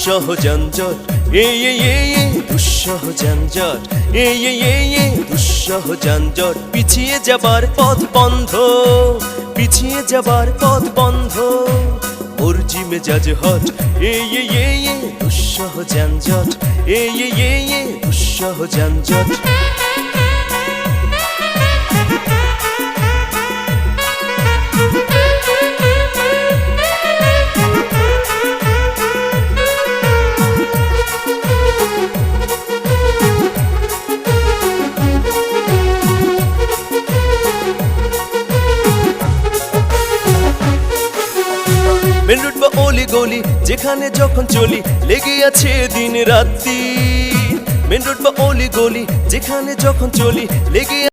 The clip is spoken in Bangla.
দুঃসহ যানজট, দুঃসহ যানজট, দুঃসহ যানজট। পিছিয়ে যাবার পথ বন্ধ, পিছিয়ে যাবার পথ বন্ধ। মর্জি মেজাজ হট, দুঃসহ যানজট, দুঃসহ যানজট। মেন রোড বা অলি গলি যেখানে যখন চলি লেগে আছে দিন রাত্রি। মেন রোড বা অলি গলি যেখানে যখন চলি লেগে